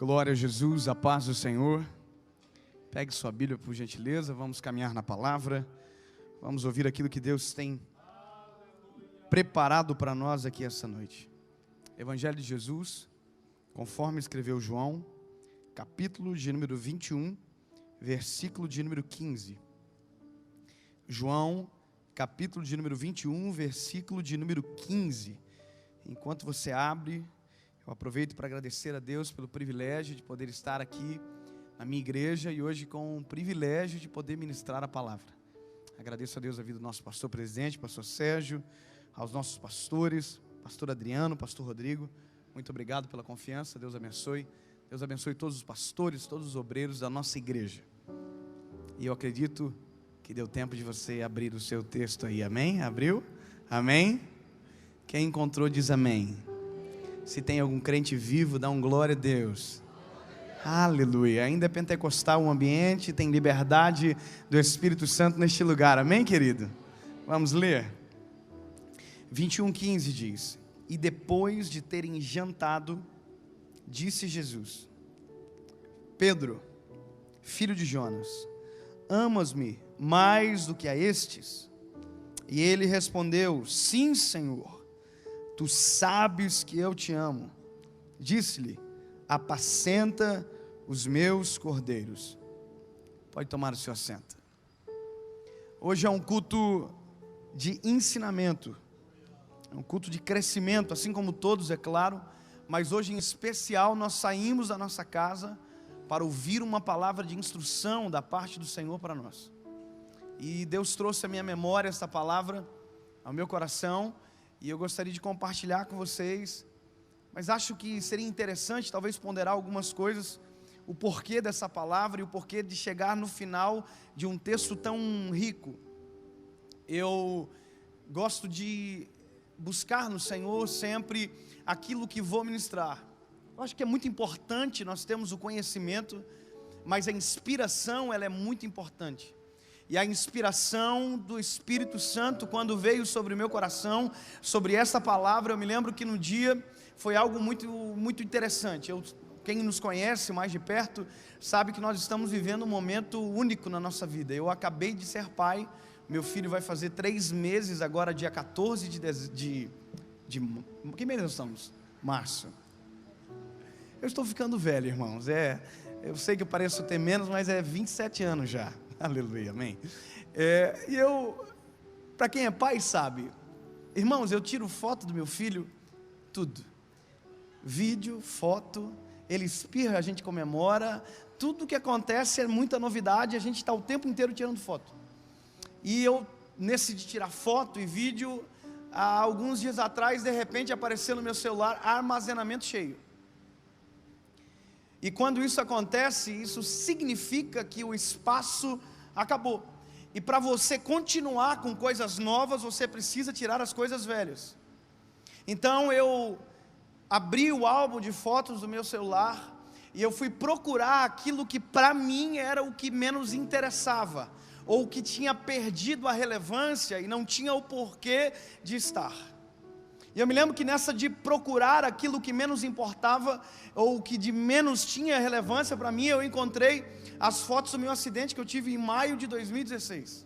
Glória a Jesus, a paz do Senhor. Pegue sua Bíblia, por gentileza, vamos caminhar na palavra. Vamos ouvir aquilo que Deus tem preparado para nós aqui essa noite. Evangelho de Jesus, conforme escreveu João, capítulo de número 21, versículo de número 15. João, capítulo de número 21, versículo de número 15. Enquanto você abre, eu aproveito para agradecer a Deus pelo privilégio de poder estar aqui na minha igreja e hoje com o privilégio de poder ministrar a palavra. Agradeço a Deus a vida do nosso pastor presidente, pastor Sérgio, aos nossos pastores, pastor Adriano, pastor Rodrigo. Muito obrigado pela confiança, Deus abençoe. Deus abençoe todos os pastores, todos os obreiros da nossa igreja. E eu acredito que deu tempo de você abrir o seu texto aí, amém? Abriu? Amém? Quem encontrou diz amém. Se tem algum crente vivo, dá um glória a Deus. Aleluia. Ainda é pentecostal o ambiente, tem liberdade do Espírito Santo neste lugar. Amém, querido? Vamos ler. 21:15 diz: E depois de terem jantado, disse Jesus: Pedro, filho de Jonas, amas-me mais do que a estes? E ele respondeu: Sim, Senhor. Tu sabes que eu te amo. Disse-lhe: apacenta os meus cordeiros. Pode tomar o seu assento. Hoje é um culto de ensinamento, é um culto de crescimento, assim como todos, é claro. Mas hoje em especial nós saímos da nossa casa para ouvir uma palavra de instrução da parte do Senhor para nós. E Deus trouxe à minha memória essa palavra, ao meu coração, e eu gostaria de compartilhar com vocês, mas acho que seria interessante talvez ponderar algumas coisas, o porquê dessa palavra e o porquê de chegar no final de um texto tão rico. Eu gosto de buscar no Senhor sempre aquilo que vou ministrar. Eu acho que é muito importante nós termos o conhecimento, mas a inspiração ela é muito importante. E a inspiração do Espírito Santo, quando veio sobre o meu coração, sobre essa palavra, eu me lembro que no dia foi algo muito interessante. Quem nos conhece mais de perto, sabe que nós estamos vivendo um momento único na nossa vida. Eu acabei de ser pai, meu filho vai fazer 3 meses agora, dia 14 de que mês nós estamos? Março. Eu estou ficando velho, irmãos. Eu sei que eu pareço ter menos, mas é 27 anos já. Aleluia, amém. E para quem é pai sabe, irmãos, eu tiro foto do meu filho, tudo, vídeo, foto, ele espirra, a gente comemora, tudo que acontece é muita novidade, a gente está o tempo inteiro tirando foto. E eu, nesse de tirar foto e vídeo, há alguns dias atrás, de repente apareceu no meu celular armazenamento cheio. E quando isso acontece, isso significa que o espaço acabou. E para você continuar com coisas novas, você precisa tirar as coisas velhas. Então eu abri o álbum de fotos do meu celular e eu fui procurar aquilo que para mim era o que menos interessava, ou que tinha perdido a relevância e não tinha o porquê de estar. E eu me lembro que nessa de procurar aquilo que menos importava, ou que de menos tinha relevância para mim, eu encontrei as fotos do meu acidente que eu tive em maio de 2016.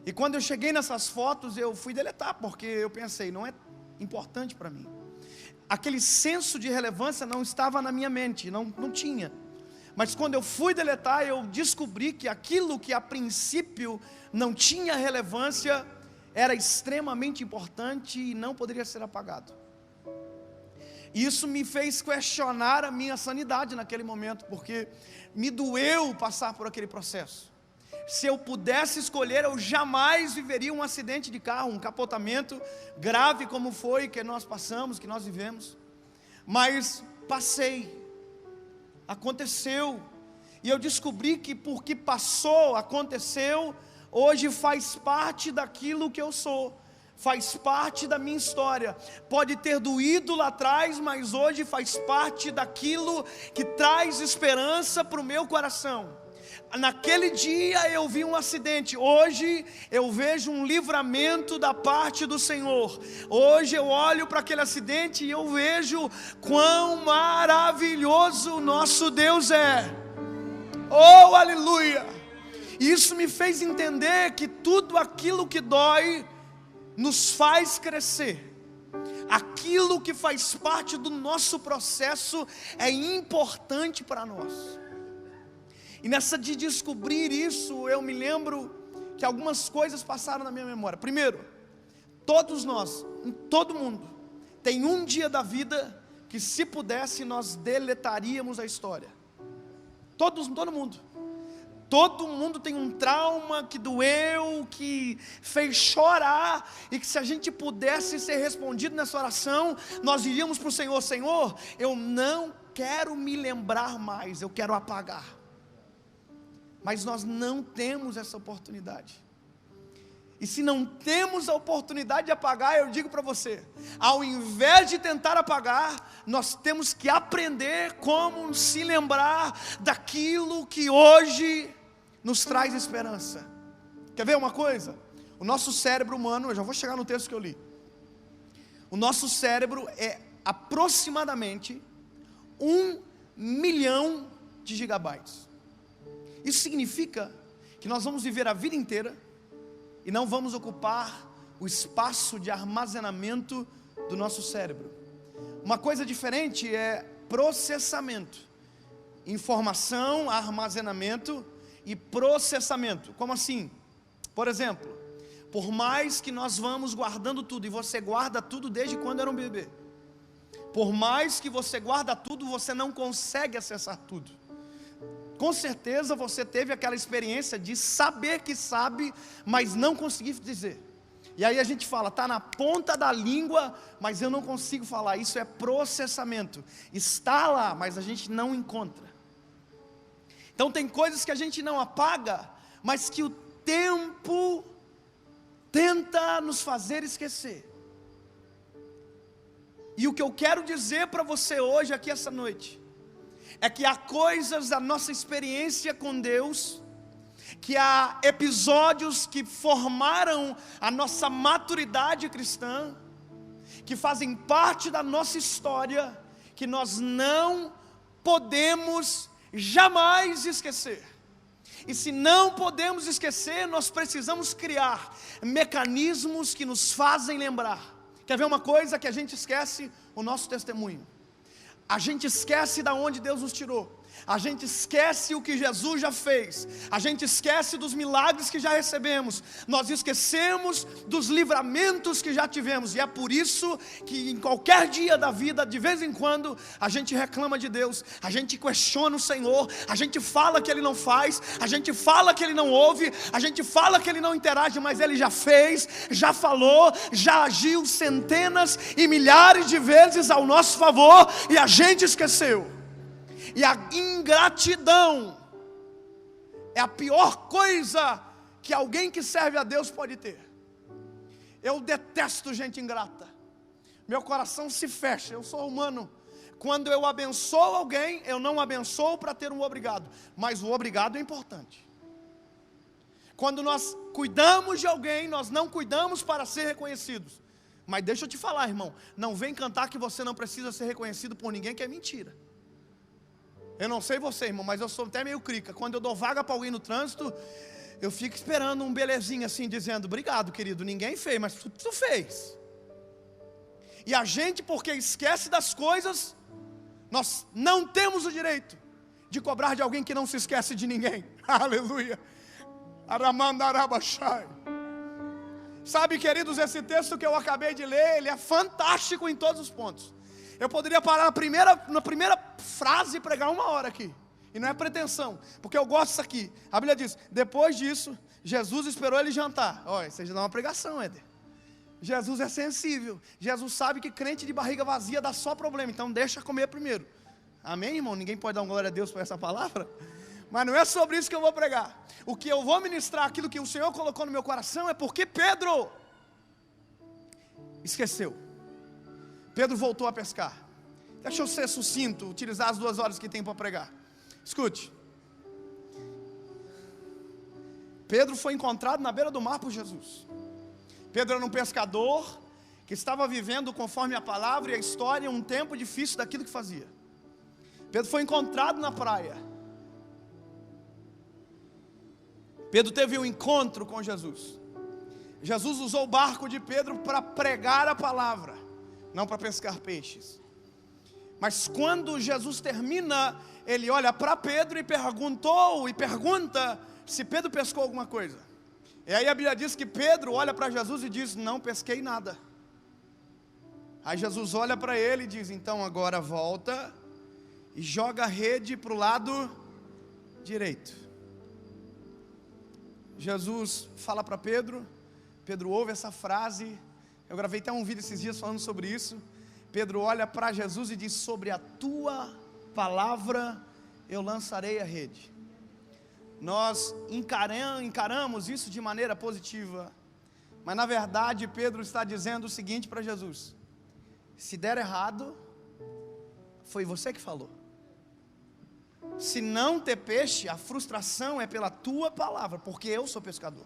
E quando eu cheguei nessas fotos, eu fui deletar, porque eu pensei, não é importante para mim. Aquele senso de relevância não estava na minha mente, não tinha. Mas quando eu fui deletar, eu descobri que aquilo que a princípio não tinha relevância era extremamente importante e não poderia ser apagado. Isso me fez questionar a minha sanidade naquele momento, porque me doeu passar por aquele processo. Se eu pudesse escolher, eu jamais viveria um acidente de carro, um capotamento grave como foi que nós passamos, que nós vivemos. Mas passei, aconteceu, e eu descobri que porque passou, aconteceu, hoje faz parte daquilo que eu sou, faz parte da minha história. Pode ter doído lá atrás, mas hoje faz parte daquilo que traz esperança para o meu coração. naquele dia eu vi um acidente, hoje eu vejo um livramento da parte do Senhor. Hoje eu olho para aquele acidente e eu vejo quão maravilhoso nosso Deus é. Oh, aleluia! Isso me fez entender que tudo aquilo que dói nos faz crescer. Aquilo que faz parte do nosso processo é importante para nós. E nessa de descobrir isso, eu me lembro que algumas coisas passaram na minha memória. Primeiro, todos nós, todo mundo, tem um dia da vida que, se pudesse, nós deletaríamos a história. Todo mundo. Todo mundo tem um trauma que doeu, que fez chorar, e que se a gente pudesse ser respondido nessa oração, nós iríamos para o Senhor: Senhor, eu não quero me lembrar mais, eu quero apagar. Mas nós não temos essa oportunidade. E se não temos a oportunidade de apagar, eu digo para você, ao invés de tentar apagar, nós temos que aprender como se lembrar daquilo que hoje nos traz esperança. Quer ver uma coisa? O nosso cérebro humano, eu já vou chegar no texto que eu li. O nosso cérebro é aproximadamente 1 milhão de gigabytes. Isso significa que nós vamos viver a vida inteira e não vamos ocupar o espaço de armazenamento do nosso cérebro. Uma coisa diferente é processamento. Informação, armazenamento e processamento. Como assim? Por exemplo, por mais que nós vamos guardando tudo, e você guarda tudo desde quando era um bebê, por mais que você guarda tudo, você não consegue acessar tudo. Com certeza você teve aquela experiência de saber que sabe, mas não conseguir dizer. E aí a gente fala, está na ponta da língua, mas eu não consigo falar. Isso é processamento. Está lá, mas a gente não encontra. Então tem coisas que a gente não apaga, mas que o tempo tenta nos fazer esquecer. E o que eu quero dizer para você hoje, aqui essa noite, é que há coisas da nossa experiência com Deus, que há episódios que formaram a nossa maturidade cristã, que fazem parte da nossa história, que nós não podemos jamais esquecer. E se não podemos esquecer, nós precisamos criar mecanismos que nos fazem lembrar. Quer ver uma coisa que a gente esquece? O nosso testemunho. A gente esquece de onde Deus nos tirou. A gente esquece o que Jesus já fez. A gente esquece dos milagres que já recebemos. Nós esquecemos dos livramentos que já tivemos. E é por isso que em qualquer dia da vida, de vez em quando, a gente reclama de Deus. A gente questiona o Senhor. A gente fala que Ele não faz. A gente fala que Ele não ouve. A gente fala que Ele não interage. Mas Ele já fez, já falou, já agiu centenas e milhares de vezes ao nosso favor. E a gente esqueceu. E a ingratidão é a pior coisa que alguém que serve a Deus pode ter. Eu detesto gente ingrata. Meu coração se fecha, eu sou humano. Quando eu abençoo alguém, eu não abençoo para ter um obrigado, mas o obrigado é importante. Quando nós cuidamos de alguém, nós não cuidamos para ser reconhecidos. Mas deixa eu te falar, irmão, não vem cantar que você não precisa ser reconhecido por ninguém, que é mentira. Eu não sei você, irmão, mas eu sou até meio crica. Quando eu dou vaga para alguém no trânsito, eu fico esperando um belezinho assim, dizendo: obrigado, querido, ninguém fez, mas tu fez. E a gente, porque esquece das coisas, nós não temos o direito de cobrar de alguém que não se esquece de ninguém. Aleluia. Aramandarabashai. Sabe, queridos, esse texto que eu acabei de ler, ele é fantástico em todos os pontos. Eu poderia parar na primeira frase e pregar 1 hora aqui. E não é pretensão, porque eu gosto disso aqui. A Bíblia diz: depois disso, Jesus esperou ele jantar. Olha, você já dá uma pregação, Éder. Jesus é sensível. Jesus sabe que crente de barriga vazia dá só problema. Então deixa comer primeiro. Amém, irmão? Ninguém pode dar uma glória a Deus por essa palavra? Mas não é sobre isso que eu vou pregar. O que eu vou ministrar, aquilo que o Senhor colocou no meu coração, é porque Pedro esqueceu. Pedro voltou a pescar. Deixa eu ser sucinto, utilizar as 2 horas que tem para pregar. Escute. Pedro foi encontrado na beira do mar por Jesus. Pedro era um pescador que estava vivendo conforme a palavra e a história um tempo difícil daquilo que fazia. Pedro foi encontrado na praia. Pedro teve um encontro com Jesus. Jesus usou o barco de Pedro para pregar a palavra, não para pescar peixes. Mas quando Jesus termina, ele olha para Pedro e pergunta se Pedro pescou alguma coisa. E aí a Bíblia diz que Pedro olha para Jesus e diz: não pesquei nada. Aí Jesus olha para ele e diz: então agora volta e joga a rede para o lado direito. Jesus fala para Pedro, Pedro ouve essa frase. Eu gravei até um vídeo esses dias falando sobre isso. Pedro olha para Jesus e diz: sobre a tua palavra eu lançarei a rede. Nós encaramos isso de maneira positiva, mas na verdade Pedro está dizendo o seguinte para Jesus: se der errado, foi você que falou. Se não ter peixe, a frustração é pela tua palavra, porque eu sou pescador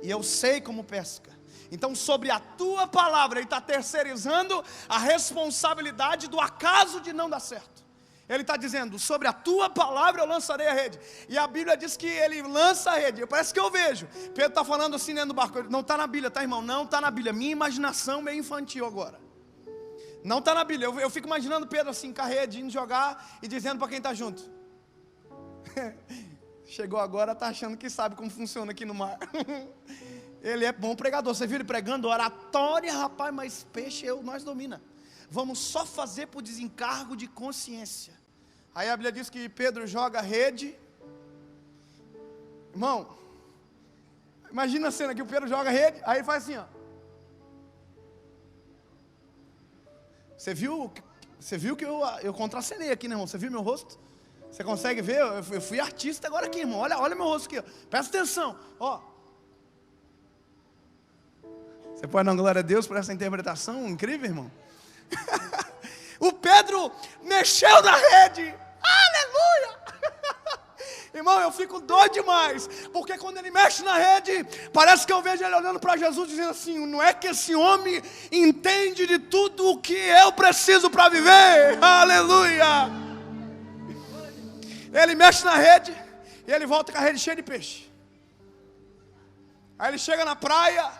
e eu sei como pesca. Então sobre a tua palavra ele está terceirizando a responsabilidade do acaso de não dar certo. Ele está dizendo: sobre a tua palavra eu lançarei a rede. E a Bíblia diz que ele lança a rede. Parece que eu vejo Pedro está falando assim dentro do barco. Não está na Bíblia, tá, irmão? Não está na Bíblia. Minha imaginação meio infantil agora. Não está na Bíblia. Eu fico imaginando Pedro assim com a rede, indo jogar e dizendo para quem está junto: chegou agora, está achando que sabe como funciona aqui no mar. Ele é bom pregador. Você viu ele pregando oratória, rapaz, mas peixe nós domina. Vamos só fazer por desencargo de consciência. Aí a Bíblia diz que Pedro joga a rede. Irmão, imagina a cena que o Pedro joga a rede, aí ele faz assim, ó. Você viu que eu contracenei aqui, né, irmão? Você viu meu rosto? Você consegue ver? Eu fui artista agora aqui, irmão. Olha meu rosto aqui, ó. Presta atenção, ó. Você pode dar glória a Deus por essa interpretação incrível, irmão? O Pedro mexeu na rede. Aleluia! Irmão, eu fico doido demais, porque quando ele mexe na rede, parece que eu vejo ele olhando para Jesus dizendo assim: não é que esse homem entende de tudo o que eu preciso para viver. Aleluia! Ele mexe na rede e ele volta com a rede cheia de peixe. Aí ele chega na praia,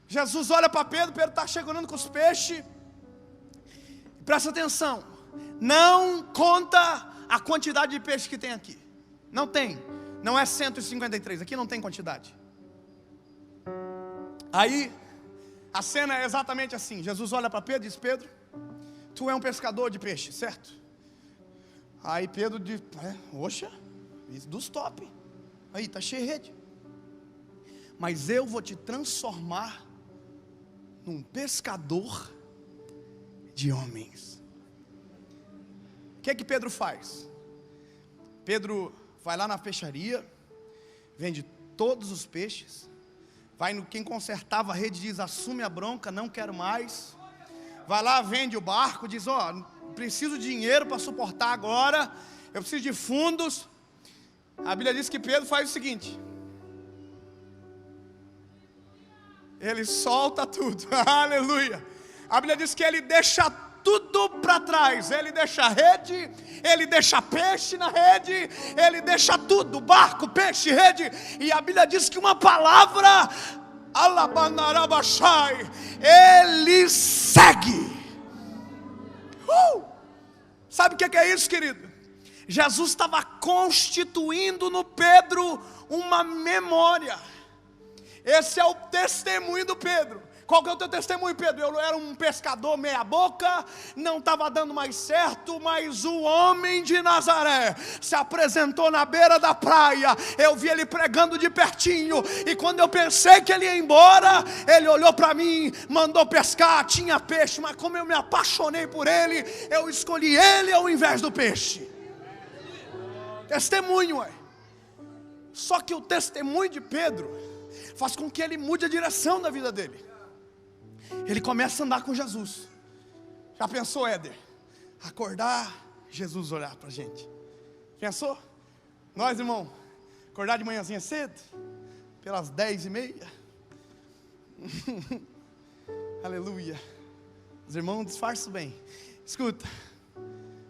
Jesus olha para Pedro, Pedro está chegando com os peixes. Presta atenção, não conta a quantidade de peixe que tem aqui. Não tem, não é 153, aqui não tem quantidade. Aí, a cena é exatamente assim. Jesus olha para Pedro e diz: Pedro, tu é um pescador de peixe, certo? Aí Pedro diz: oxa, isso dos top. Aí, tá cheio de rede. Mas eu vou te transformar num pescador de homens. O que é que Pedro faz? Pedro vai lá na peixaria, vende todos os peixes, vai no quem consertava a rede, diz: assume a bronca, não quero mais. Vai lá, vende o barco, diz: preciso de dinheiro para suportar agora, eu preciso de fundos. A Bíblia diz que Pedro faz o seguinte: ele solta tudo. Aleluia. A Bíblia diz que ele deixa tudo para trás. Ele deixa a rede, ele deixa peixe na rede, ele deixa tudo, barco, peixe, rede. E a Bíblia diz que uma palavra, alabanarabashai, ele segue. Sabe o que é isso, querido? Jesus estava constituindo no Pedro uma memória. Esse é o testemunho do Pedro. Qual que é o teu testemunho, Pedro? Eu era um pescador meia boca, não estava dando mais certo, mas o homem de Nazaré se apresentou na beira da praia. Eu vi ele pregando de pertinho, e quando eu pensei que ele ia embora, ele olhou para mim, mandou pescar, tinha peixe, mas como eu me apaixonei por ele, eu escolhi ele ao invés do peixe. Testemunho, Só que o testemunho de Pedro faz com que ele mude a direção da vida dele. Ele começa a andar com Jesus. Já pensou, Éder? Acordar, Jesus olhar para a gente. Pensou? Nós, irmão, acordar de manhãzinha cedo, pelas 10h30. Aleluia. Os irmãos disfarçam bem. Escuta.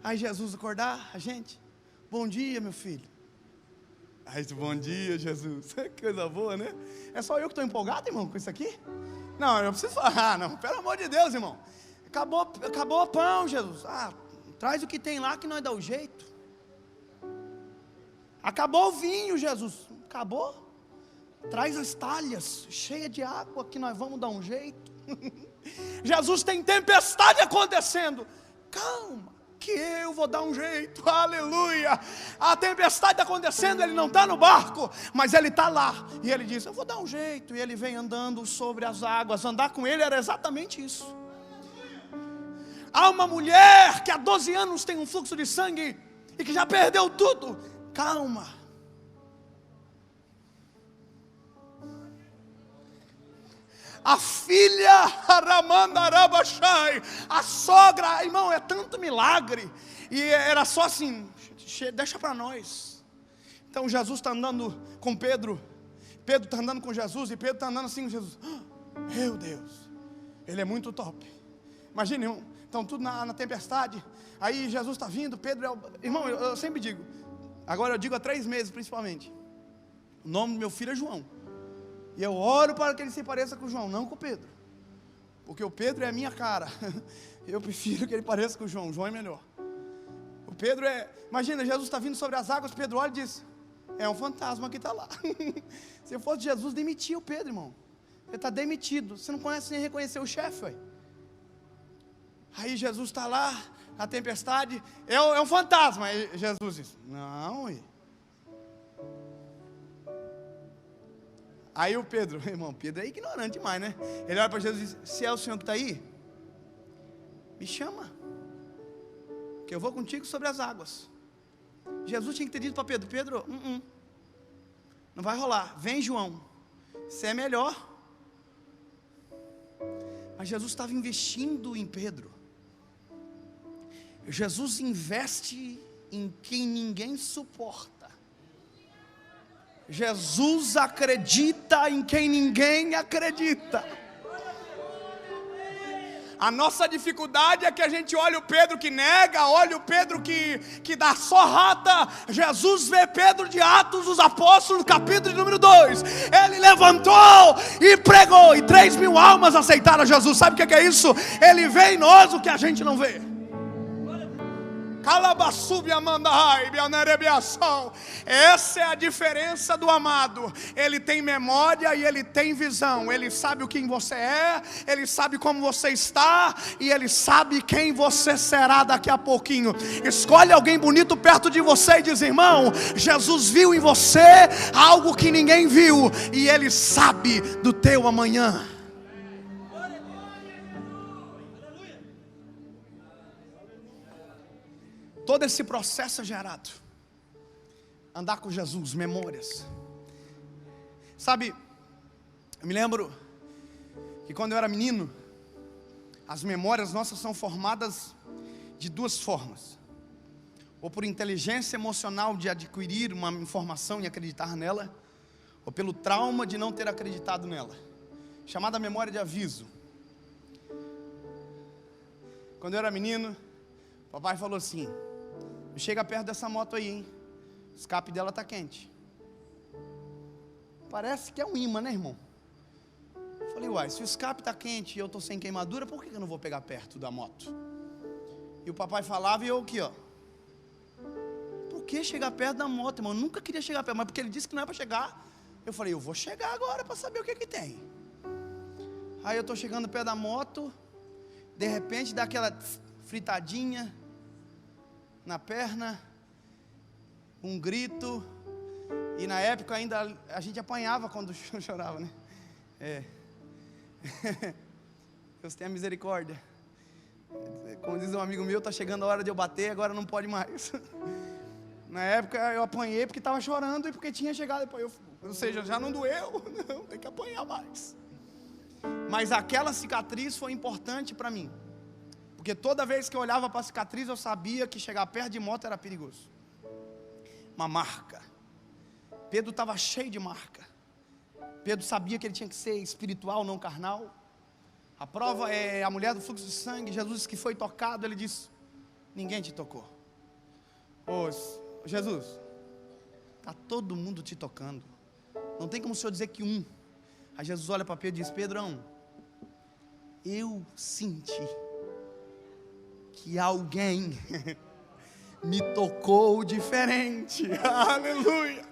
Aí Jesus acordar a gente. Bom dia, meu filho. Aí, bom dia, Jesus. Que coisa boa, né? É só eu que estou empolgado, irmão, com isso aqui? Não, eu preciso falar. Ah, não, pelo amor de Deus, irmão. Acabou o pão, Jesus. Ah, traz o que tem lá que nós dá o jeito. Acabou o vinho, Jesus. Acabou? Traz as talhas cheias de água que nós vamos dar um jeito. Jesus, tem tempestade acontecendo. Calma, que eu vou dar um jeito. Aleluia. A tempestade está acontecendo, ele não está no barco, mas ele está lá. E ele diz, eu vou dar um jeito. E ele vem andando sobre as águas. Andar com ele era exatamente isso. Há uma mulher que há 12 anos tem um fluxo de sangue e que já perdeu tudo. Calma. A filha, a sogra, irmão, é tanto milagre. E era só assim, deixa para nós. Então Jesus está andando com Pedro. Pedro está andando com Jesus. E Pedro está andando assim com Jesus. Meu Deus, ele é muito top. Imagine, irmão, estão tudo na tempestade. Aí Jesus está vindo, Pedro é o... Irmão, eu sempre digo. Agora eu digo há 3 meses principalmente. O nome do meu filho é João. E eu oro para que ele se pareça com o João, não com o Pedro. Porque o Pedro é a minha cara. Eu prefiro que ele pareça com o João. O João é melhor. O Pedro é... Imagina, Jesus está vindo sobre as águas. Pedro olha e diz, é um fantasma que está lá. Se eu fosse Jesus, demitia o Pedro, irmão. Ele está demitido. Você não conhece nem reconhecer o chefe, ué. Aí Jesus está lá, na tempestade. É um fantasma. Aí Jesus diz, não, ué. Aí o Pedro, irmão, Pedro é ignorante demais, né? Ele olha para Jesus e diz, se é o Senhor que está aí, me chama, que eu vou contigo sobre as águas. Jesus tinha que ter dito para Pedro, Pedro, não vai rolar, vem João, você é melhor. Mas Jesus estava investindo em Pedro. Jesus investe em quem ninguém suporta. Jesus acredita em quem ninguém acredita. A nossa dificuldade é que a gente olha o Pedro que nega, olha o Pedro que dá só rata. Jesus vê Pedro de Atos dos Apóstolos, capítulo de número 2. Ele levantou e pregou, e 3.000 almas aceitaram Jesus. Sabe o que é isso? Ele vê em nós o que a gente não vê. Essa é a diferença do amado. Ele tem memória e ele tem visão. Ele sabe o que você é, ele sabe como você está, e ele sabe quem você será daqui a pouquinho. Escolhe alguém bonito perto de você e diz, irmão, Jesus viu em você algo que ninguém viu, e ele sabe do teu amanhã. Todo esse processo é gerado. Andar com Jesus, memórias. Sabe, eu me lembro que quando eu era menino, as memórias nossas são formadas de 2 formas. Ou por inteligência emocional de adquirir uma informação e acreditar nela, ou pelo trauma de não ter acreditado nela, chamada memória de aviso. Quando eu era menino, papai falou assim, chega perto dessa moto aí, hein? O escape dela está quente. Parece que é um imã, né, irmão? Eu falei, uai, se o escape está quente e eu estou sem queimadura, por que eu não vou pegar perto da moto? E o papai falava e eu aqui, ó. Por que chegar perto da moto, irmão? Eu nunca queria chegar perto, mas porque ele disse que não é para chegar. Eu falei, eu vou chegar agora para saber o que tem. Aí eu estou chegando perto da moto, de repente dá aquela fritadinha na perna, um grito, e na época ainda a gente apanhava quando chorava, né? Deus tenha misericórdia. Como diz um amigo meu, está chegando a hora de eu bater, agora não pode mais. Na época eu apanhei porque estava chorando e porque tinha chegado depois, ou seja, já não doeu, não, tem que apanhar mais. Mas aquela cicatriz foi importante para mim. Porque toda vez que eu olhava para a cicatriz, eu sabia que chegar perto de moto era perigoso. Uma marca. Pedro estava cheio de marca. Pedro sabia que ele tinha que ser espiritual, não carnal. A prova é a mulher do fluxo de sangue. Jesus disse que foi tocado. Ele disse: ninguém te tocou. Ô, Jesus, está todo mundo te tocando. Não tem como o Senhor dizer que um. Aí Jesus olha para Pedro e diz: Pedrão, eu senti que alguém me tocou diferente. Aleluia.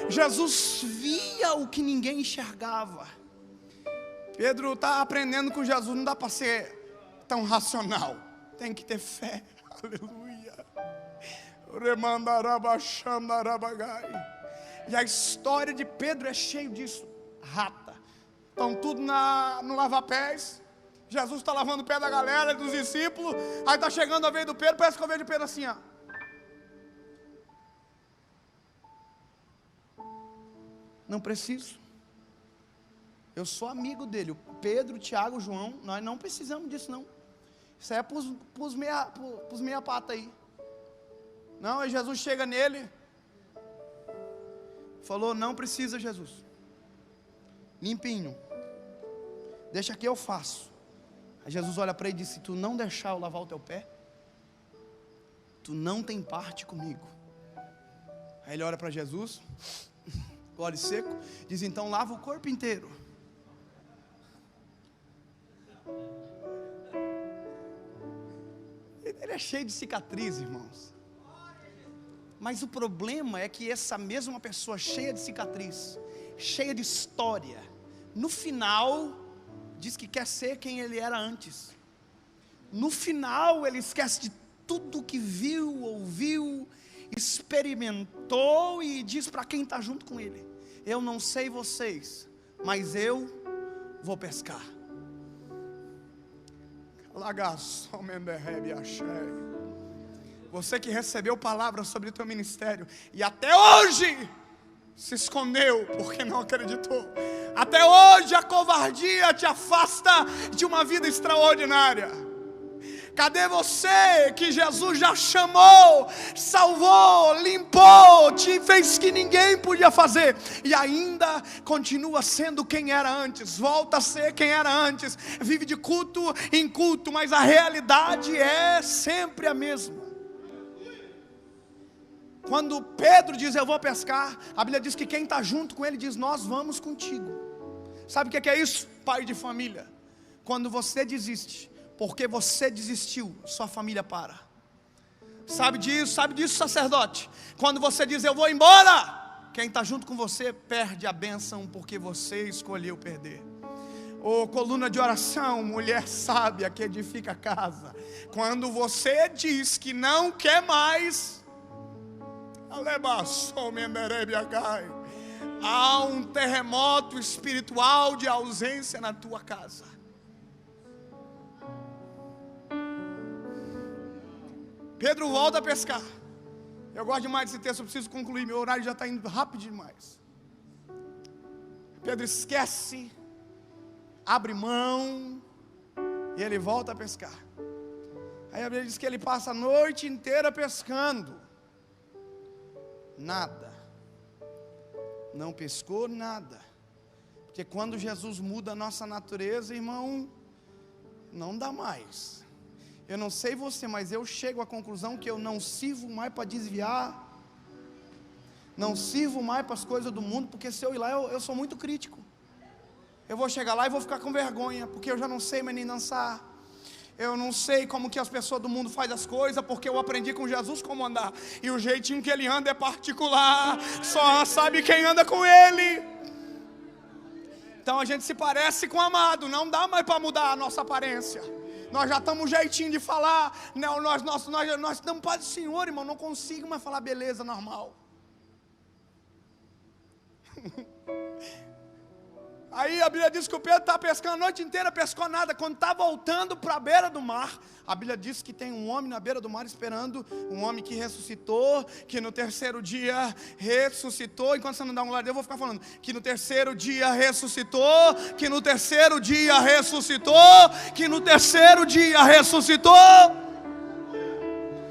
Jesus via o que ninguém enxergava. Pedro está aprendendo com Jesus. Não dá para ser tão racional. Tem que ter fé. Aleluia. E a história de Pedro é cheio disso. Rata. Estão tudo no lava-pés. Jesus está lavando o pé da galera, dos discípulos. Aí está chegando a vez do Pedro. Parece que eu vejo Pedro assim, ó. Não preciso. Eu sou amigo dele. O Pedro, o Tiago, o João. Nós não precisamos disso, não. Isso aí é para os meia pata aí. Não, aí Jesus chega nele. Falou: não precisa, Jesus. Limpinho. Deixa que eu faço. Aí Jesus olha para ele e diz: se tu não deixar eu lavar o teu pé, tu não tem parte comigo. Aí ele olha para Jesus, gole seco, diz: então lava o corpo inteiro. Ele é cheio de cicatriz, irmãos. Mas o problema é que essa mesma pessoa cheia de cicatriz, cheia de história, no final diz que quer ser quem ele era antes. No final ele esquece de tudo que viu, ouviu, experimentou e diz para quem está junto com ele: eu não sei vocês, mas eu vou pescar. Você que recebeu palavra sobre o teu ministério e até hoje se escondeu porque não acreditou. Até hoje a covardia te afasta de uma vida extraordinária. Cadê você que Jesus já chamou, salvou, limpou, te fez que ninguém podia fazer e ainda continua sendo quem era antes, volta a ser quem era antes, vive de culto em culto, mas a realidade é sempre a mesma. Quando Pedro diz: eu vou pescar, a Bíblia diz que quem está junto com ele diz: nós vamos contigo. Sabe o que é isso, pai de família? Quando você desiste, porque você desistiu, sua família para. Sabe disso, sacerdote? Quando você diz: eu vou embora, quem está junto com você perde a bênção, porque você escolheu perder. Ô, coluna de oração, mulher sábia que edifica a casa. Quando você diz que não quer mais, há um terremoto espiritual de ausência na tua casa. Pedro volta a pescar. Eu gosto demais desse texto, eu preciso concluir, meu horário já está indo rápido demais. Pedro esquece, abre mão, e ele volta a pescar. Aí a Bíblia diz que ele passa a noite inteira pescando. Nada. Não pescou nada. Porque quando Jesus muda a nossa natureza, irmão, não dá mais. Eu não sei você, mas eu chego à conclusão que eu não sirvo mais para desviar. Não sirvo mais para as coisas do mundo, porque se eu ir lá, eu sou muito crítico. Eu vou chegar lá e vou ficar com vergonha, porque eu já não sei mais nem dançar. Eu não sei como que as pessoas do mundo fazem as coisas, porque eu aprendi com Jesus como andar. E o jeitinho que ele anda é particular. Só sabe quem anda com ele. Então a gente se parece com o amado. Não dá mais para mudar a nossa aparência. Nós já estamos um jeitinho de falar. Não, nós estamos para o Senhor, irmão. Não consigo mais falar beleza normal. Aí a Bíblia diz que o Pedro está pescando a noite inteira, pescou nada. Quando está voltando para a beira do mar, a Bíblia diz que tem um homem na beira do mar esperando, um homem que ressuscitou, que no terceiro dia ressuscitou. Enquanto você não dá um glória, eu vou ficar falando, que no terceiro dia ressuscitou, que no terceiro dia ressuscitou, que no terceiro dia ressuscitou.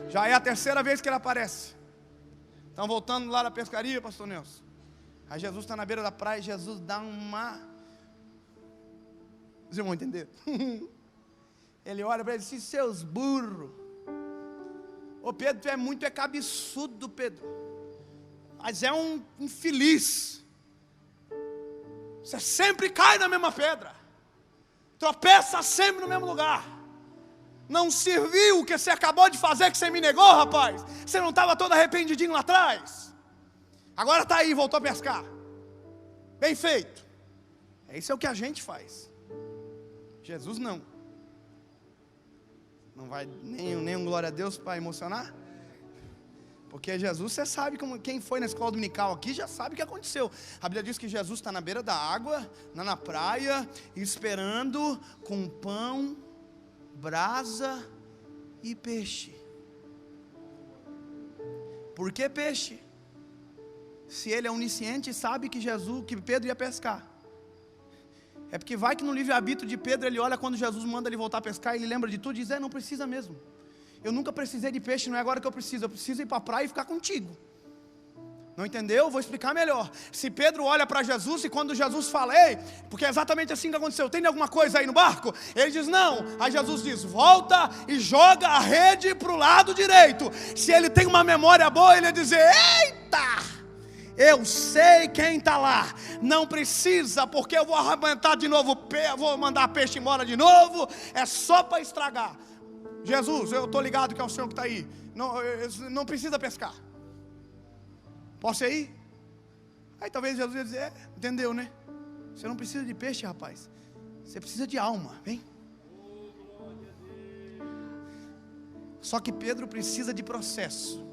Já é a terceira vez que ele aparece. Estão voltando lá da pescaria, pastor Nelson. Aí Jesus está na beira da praia, Jesus dá uma... Vocês vão entender? Ele olha para ele e diz: seus burros. Ô Pedro, tu é muito cabeçudo, Pedro. Mas é um infeliz. Você sempre cai na mesma pedra. Tropeça sempre no mesmo lugar. Não serviu o que você acabou de fazer, que você me negou, rapaz. Você não estava todo arrependidinho lá atrás. Agora está aí, voltou a pescar. Bem feito. Isso é o que a gente faz. Jesus não. Não vai nem um glória a Deus para emocionar? Porque Jesus, você sabe como, quem foi na escola dominical aqui já sabe o que aconteceu. A Bíblia diz que Jesus está na beira da água, na praia, esperando com pão, brasa e peixe. Por que peixe? Se ele é onisciente e sabe que Pedro ia pescar. É porque vai que no livre-arbítrio de Pedro ele olha quando Jesus manda ele voltar a pescar, ele lembra de tudo e diz: não precisa mesmo. Eu nunca precisei de peixe, não é agora que eu preciso ir para a praia e ficar contigo. Não entendeu? Vou explicar melhor. Se Pedro olha para Jesus e quando Jesus fala: ei, porque é exatamente assim que aconteceu, tem alguma coisa aí no barco? Ele diz: não. Aí Jesus diz: volta e joga a rede para o lado direito. Se ele tem uma memória boa, ele ia dizer: eita! Eu sei quem está lá. Não precisa, porque eu vou arrebentar de novo, vou mandar peixe embora de novo. É só para estragar. Jesus, eu estou ligado que é o Senhor que está aí. Não precisa pescar. Posso ir? Aí talvez Jesus ia dizer: entendeu, né? Você não precisa de peixe, rapaz. Você precisa de alma, vem. Só que Pedro precisa de processo.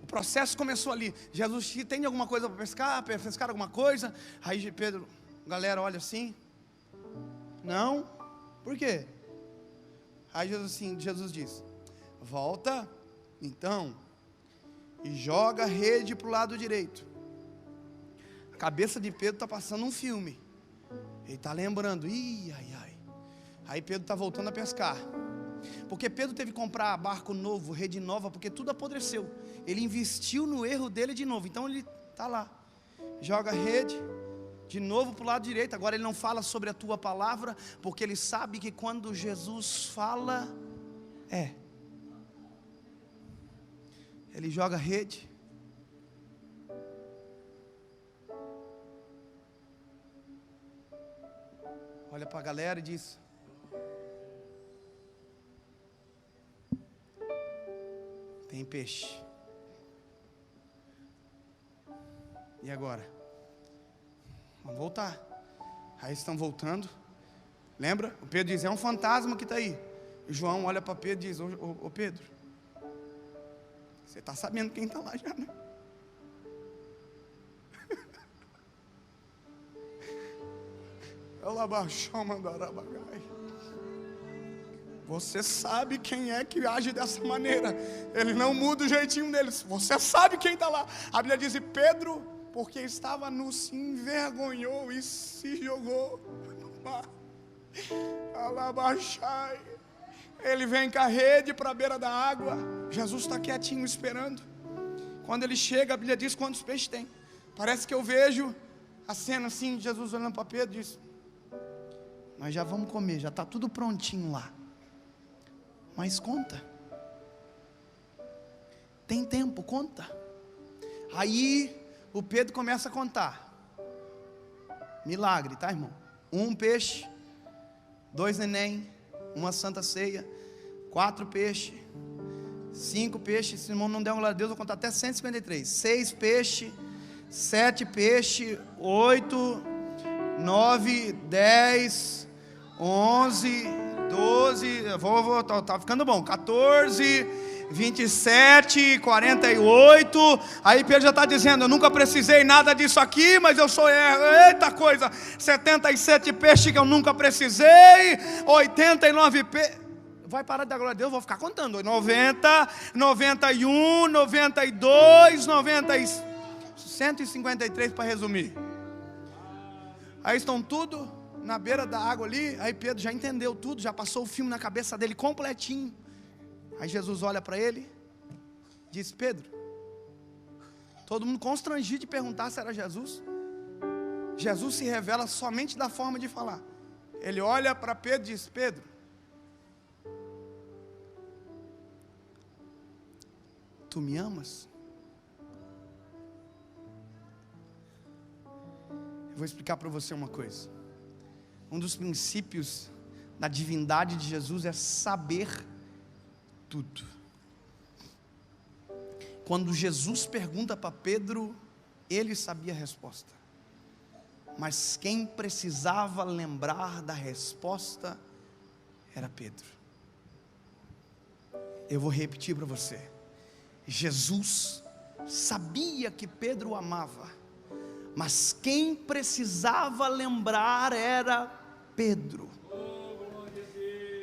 O processo começou ali. Jesus: tem alguma coisa para pescar? Pescar alguma coisa? Aí Pedro, galera olha assim: não. Por quê? Aí Jesus diz: volta então e joga a rede para o lado direito. A cabeça de Pedro está passando um filme. Ele está lembrando: ai. Aí Pedro está voltando a pescar. Porque Pedro teve que comprar barco novo, rede nova, porque tudo apodreceu. Ele investiu no erro dele de novo. Então ele está lá, joga a rede de novo para o lado direito. Agora ele não fala sobre a tua palavra, porque ele sabe que quando Jesus fala, ele joga a rede. Olha para a galera e diz: tem peixe. E agora? Vamos voltar. Aí estão voltando. Lembra? O Pedro diz: é um fantasma que está aí. E João olha para Pedro e diz: ô Pedro, você está sabendo quem está lá já, né? Ela baixou, mandará bagai. Você sabe quem é que age dessa maneira. Ele não muda o jeitinho deles. Você sabe quem está lá. A Bíblia diz: e Pedro, porque estava nu, se envergonhou e se jogou no mar. Alabaxai. Ele vem com a rede para a beira da água. Jesus está quietinho esperando. Quando ele chega, a Bíblia diz quantos peixes tem. Parece que eu vejo a cena assim, Jesus olhando para Pedro e diz: nós já vamos comer, já está tudo prontinho lá. Mas conta. Tem tempo, conta. Aí o Pedro começa a contar. Milagre, tá, irmão? 1 peixe, 2 neném, 1 santa ceia, 4 peixes, 5 peixes. Se o irmão não der uma glória a Deus, eu vou contar até 153. 6 peixes, 7 peixes, 8, 9, 10, 11, 12, tá ficando bom, 14, 27, 48, aí Pedro já está dizendo: eu nunca precisei nada disso aqui, mas eu sou, eita coisa, 77 peixes que eu nunca precisei, 89 peixes, vai parar de dar glória a Deus, vou ficar contando, 90, 91, 92, 90, 153 para resumir, aí estão tudo na beira da água ali. Aí Pedro já entendeu tudo, já passou o filme na cabeça dele completinho. Aí Jesus olha para ele, diz: Pedro, Todo mundo constrangido de perguntar se era Jesus. Jesus se revela somente da forma de falar. Ele olha para Pedro e diz: Pedro, tu me amas? Eu vou explicar para você uma coisa. Um dos princípios da divindade de Jesus é saber tudo. Quando Jesus pergunta para Pedro, ele sabia a resposta. Mas quem precisava lembrar da resposta era Pedro. Eu vou repetir para você. Jesus sabia que Pedro o amava, mas quem precisava lembrar era Pedro.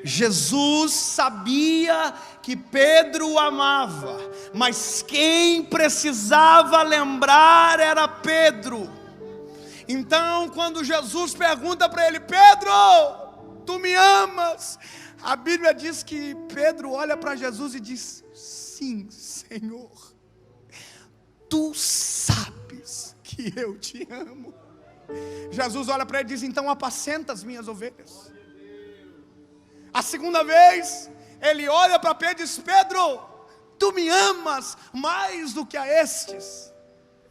Jesus sabia que Pedro o amava, mas quem precisava lembrar era Pedro. Então, quando Jesus pergunta para ele: Pedro, tu me amas? A Bíblia diz que Pedro olha para Jesus e diz: sim, Senhor, tu sabes que eu te amo. Jesus olha para ele e diz: então apacenta as minhas ovelhas. A segunda vez, ele olha para Pedro e diz: Pedro, tu me amas mais do que a estes.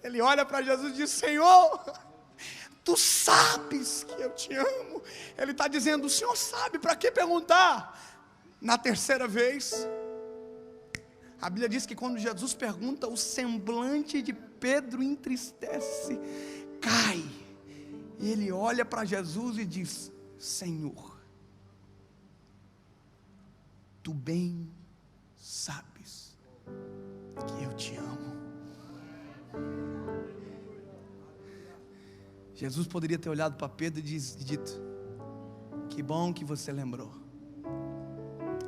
Ele olha para Jesus e diz: Senhor, tu sabes que eu te amo. Ele está dizendo: o Senhor sabe, para que perguntar? Na terceira vez, a Bíblia diz que quando Jesus pergunta, o semblante de Pedro entristece, cai. E ele olha para Jesus e diz: Senhor, tu bem sabes que eu te amo. Jesus poderia ter olhado para Pedro e dito: que bom que você lembrou,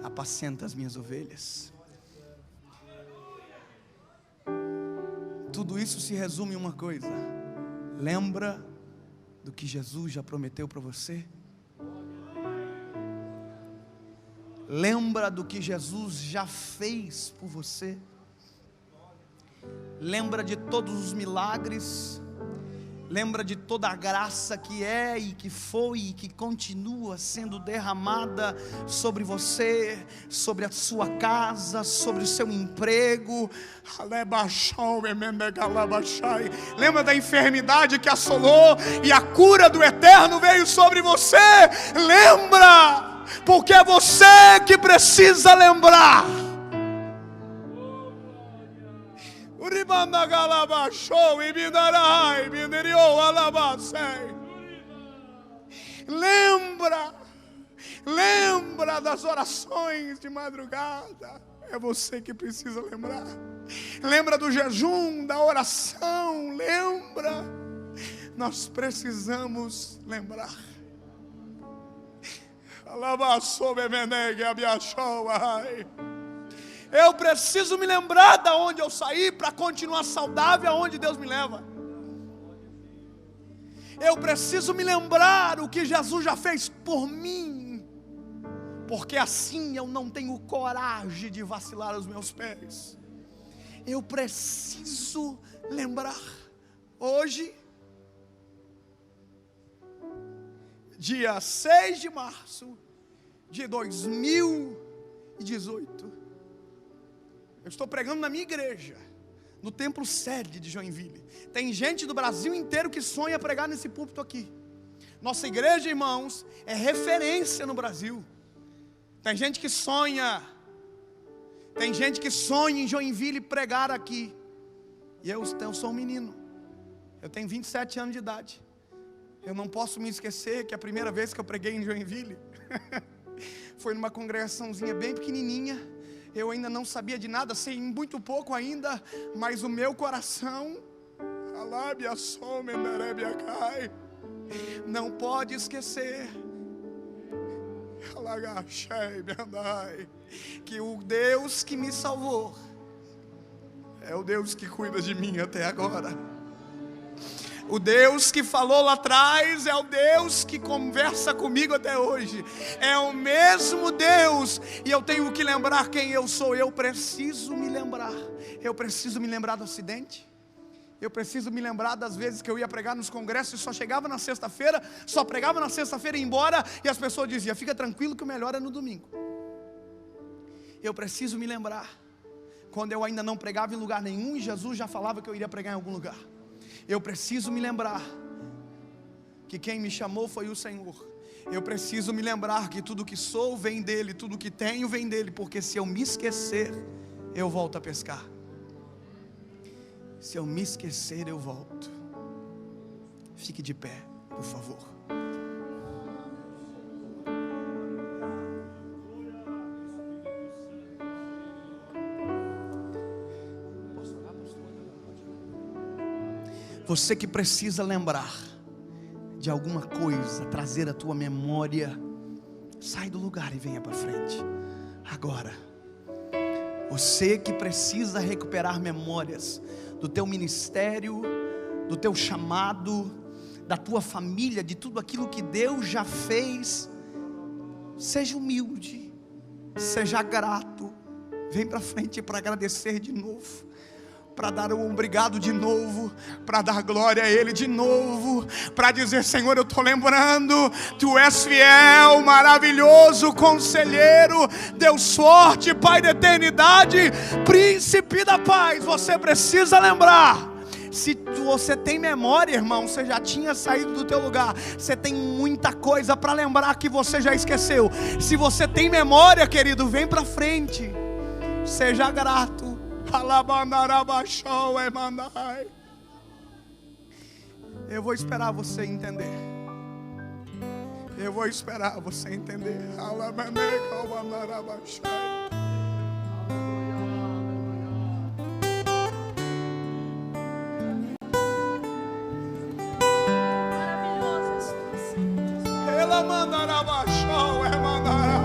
apacenta as minhas ovelhas. Tudo isso se resume em uma coisa: lembra do que Jesus já prometeu para você? Lembra do que Jesus já fez por você? Lembra de todos os milagres? Lembra de toda a graça que é e que foi e que continua sendo derramada sobre você, sobre a sua casa, sobre o seu emprego? Lembra da enfermidade que assolou e a cura do eterno veio sobre você? Lembra, porque é você que precisa lembrar. Lembra das orações de madrugada. É você que precisa lembrar. Lembra do jejum, da oração. Lembra. Nós precisamos lembrar. Eu preciso me lembrar de onde eu saí para continuar saudável aonde Deus me leva. Eu preciso me lembrar o que Jesus já fez por mim, porque assim eu não tenho coragem de vacilar os meus pés. Eu preciso lembrar. Hoje, dia 6 de março de 2018, eu estou pregando na minha igreja, no templo sede de Joinville. Tem gente do Brasil inteiro que sonha pregar nesse púlpito aqui. Nossa igreja, irmãos, é referência no Brasil. Tem gente que sonha. Tem gente que sonha em Joinville pregar aqui. E eu sou um menino. Eu tenho 27 anos de idade. Eu não posso me esquecer que a primeira vez que eu preguei em Joinville foi numa congregaçãozinha bem pequenininha. Eu ainda não sabia de nada, sei muito pouco ainda, mas o meu coração não pode esquecer que o Deus que me salvou é o Deus que cuida de mim até agora. O Deus que falou lá atrás é o Deus que conversa comigo até hoje. É o mesmo Deus. E eu tenho que lembrar quem eu sou. Eu preciso me lembrar. Eu preciso me lembrar do acidente. Eu preciso me lembrar das vezes que eu ia pregar nos congressos e só chegava na sexta-feira, só pregava na sexta-feira e ia embora, e as pessoas diziam: fica tranquilo que o melhor é no domingo. Eu preciso me lembrar quando eu ainda não pregava em lugar nenhum e Jesus já falava que eu iria pregar em algum lugar. Eu preciso me lembrar que quem me chamou foi o Senhor. Eu preciso me lembrar que tudo que sou vem dele, tudo que tenho vem dele, porque se eu me esquecer, eu volto a pescar. Se eu me esquecer, eu volto. Fique de pé, por favor. Você que precisa lembrar de alguma coisa, trazer a tua memória, sai do lugar e venha para frente. Agora. Você que precisa recuperar memórias do teu ministério, do teu chamado, da tua família, de tudo aquilo que Deus já fez, seja humilde, seja grato, vem para frente para agradecer de novo, para dar um obrigado de novo, para dar glória a Ele de novo, para dizer: Senhor, eu estou lembrando, Tu és fiel, maravilhoso, conselheiro, Deus forte, Pai da eternidade, príncipe da paz. Você precisa lembrar. Se você tem memória, irmão, você já tinha saído do teu lugar. Você tem muita coisa para lembrar que você já esqueceu. Se você tem memória, querido, vem para frente, seja grato. Eu vou esperar você entender. Eu vou esperar você entender. Ela mandará baixar, é mandará.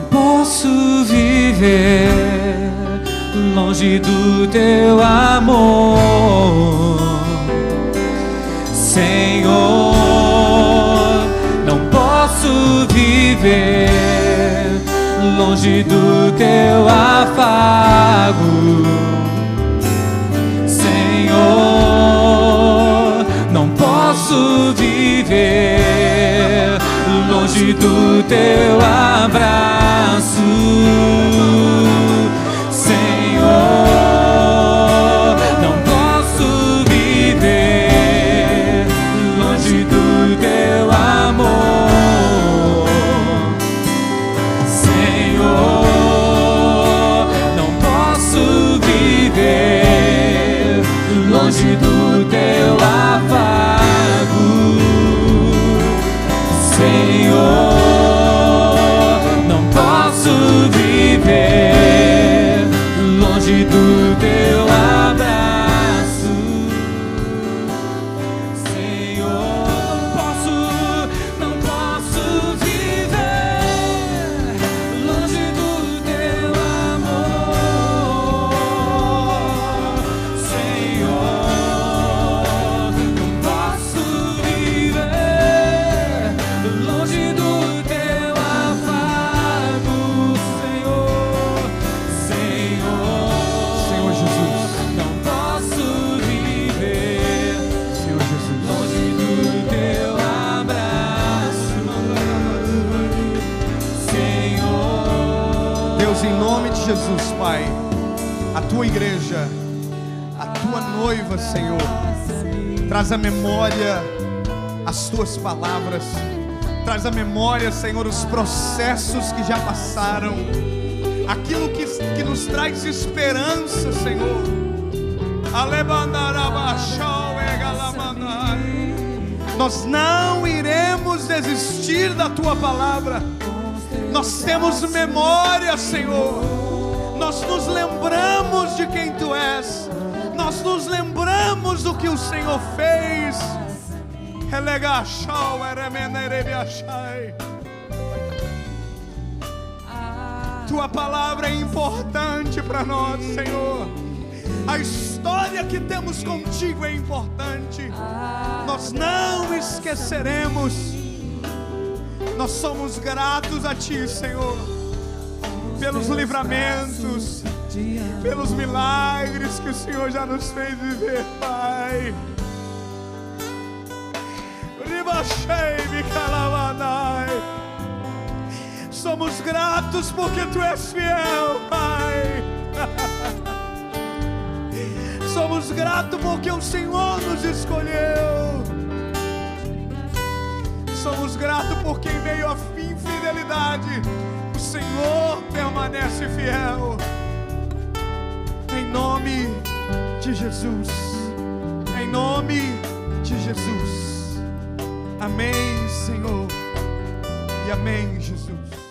Posso viver longe do Teu amor, Senhor. Não posso viver longe do Teu afago, Senhor. Não posso viver longe do Teu abraço, Senhor. Não posso viver longe do Teu amor, Senhor. Não posso viver longe do Teu afago, Senhor. Não posso viver longe do Teu abraço, Senhor. Não posso viver longe do Teu amor, Senhor. Não posso viver longe do Teu afago, Senhor, Senhor. Senhor Jesus. Não posso viver, Senhor Jesus. longe do Teu abraço, Senhor. Deus, em nome de Jesus, Pai, a Tua igreja, a Tua noiva, Senhor, traz à memória as Tuas palavras, traz à memória, Senhor, os processos que já passaram, aquilo que nos traz esperança, Senhor. Nós não iremos desistir da Tua palavra. Nós temos memória, Senhor. Nós nos lembramos de quem Tu és. Nós nos lembramos do que o Senhor fez. Tua palavra é importante para nós, Senhor. A história que temos contigo é importante. Nós não esqueceremos. Nós somos gratos a Ti, Senhor, pelos livramentos, pelos milagres que o Senhor já nos fez viver, Pai. Somos gratos porque Tu és fiel, Pai. Somos gratos porque o Senhor nos escolheu. Somos gratos porque em meio à infidelidade o Senhor permanece fiel. Em nome de Jesus. Em nome de Jesus. Amém, Senhor. E amém, Jesus.